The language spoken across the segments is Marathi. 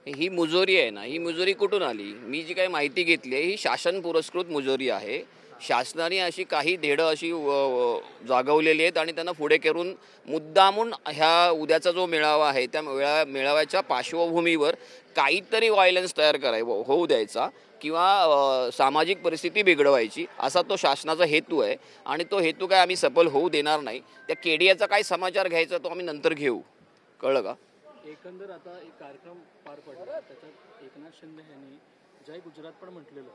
ही मुजोरी आहे ना, ही मुजोरी कुठून आली? मी जी काही माहिती घेतली आहे ही शासन पुरस्कृत मुजोरी आहे. शासनाने अशी काही धेडं अशी जागवलेली आहेत आणि त्यांना पुढे करून मुद्दामून ह्या उद्याचा जो मेळावा आहे त्या मेळाव्याच्या पार्श्वभूमीवर काहीतरी व्हायलन्स तयार होऊ द्यायचा किंवा सामाजिक परिस्थिती बिघडवायची असा तो शासनाचा हेतू आहे आणि तो हेतू काय आम्ही सफल होऊ देणार नाही. त्या केडियाचा काय समाचार घ्यायचा तो आम्ही नंतर घेऊ, कळलं का? एकंदर आता एक कार्यक्रम पार पडला त्याच्यात एकनाथ शिंदे यांनी जय गुजरात पण म्हटलेलं,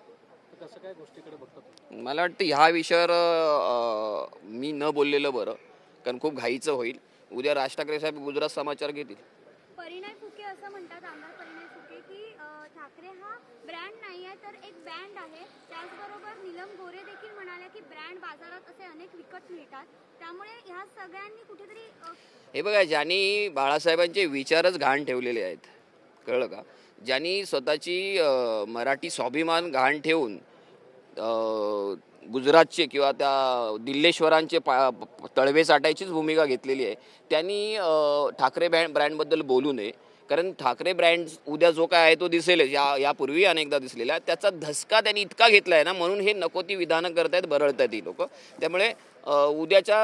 तर कसं काय गोष्टीकडे बघतात? मला वाटतं ह्या विषयावर मी न बोललेलं बरं, कारण खूप घाईचं होईल. उद्या राज ठाकरे साहेब गुजरात समाचार घेतील. परिणय फुके असं म्हणतात, आमदार परिणय फुके, की ठाकरे हा ब्रँड नाही आहे तर एक बँड आहे. त्याचबरोबर नीलम गोरे देखील म्हणाल्या की ब्रँड बाजारात असे अनेक विकत मिळतात, त्यामुळे ह्या सगळ्यांनी कुठेतरी हे बघा, ज्यांनी बाळासाहेबांचे विचारच घाण ठेवलेले आहेत, कळलं का? ज्यांनी स्वतःची मराठी स्वाभिमान घाण ठेवून गुजरातचे किंवा त्या दिल्लेश्वरांचे तळवे चाटायचीच भूमिका घेतलेली आहे, त्यांनी ठाकरे ब्रँडबद्दल बोलू नये. कारण ठाकरे ब्रँड उद्या जो काय आहे तो दिसेलच, यापूर्वी अनेकदा दिसलेला. त्याचा धसका त्यांनी इतका घेतला आहे ना, म्हणून हे नको ती विधानं करतायत, बरळतायत ही लोक. त्यामुळे उद्याच्या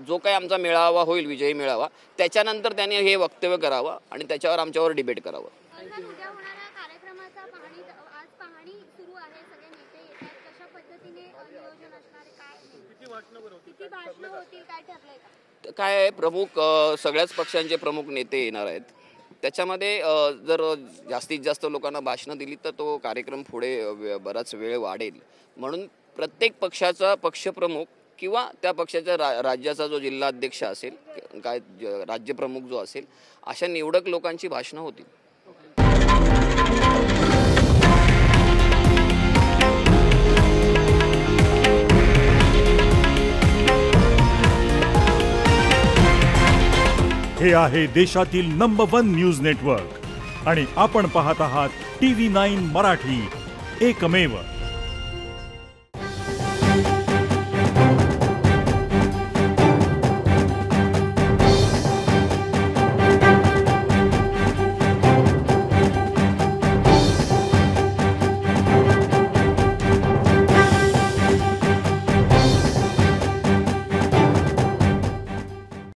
जो काही आमचा मेळावा होईल, विजयी मेळावा, त्याच्यानंतर त्यांनी हे वक्तव्य करावं आणि त्याच्यावर आमच्यावर डिबेट करावं. उद्या होणाऱ्या कार्यक्रमाचा आज पाहणी सुरू आहे, सगळे नेते येतात, कशा पद्धतीने नियोजन असणार, काय किती भाषणं होतील, काय ठरलंय का? काय आहे, प्रमुख सगळ्याच पक्षांचे प्रमुख नेते येणार आहेत. त्याच्यामध्ये जर जास्तीत जास्त लोकांना भाषणं दिली तर तो कार्यक्रम पुढे बराच वेळ वाढेल. म्हणून प्रत्येक पक्षाचा पक्षप्रमुख किंवा त्या पक्षाच्या राज्याचा जो जिल्हाध्यक्ष असेल, काय राज्यप्रमुख जो असेल, अशा निवडक लोकांची भाषणं होतील. हे आहे देशातील नंबर 1 न्यूज नेटवर्क आणि आपण पाहत आहात TV9 मराठी, एकमेव.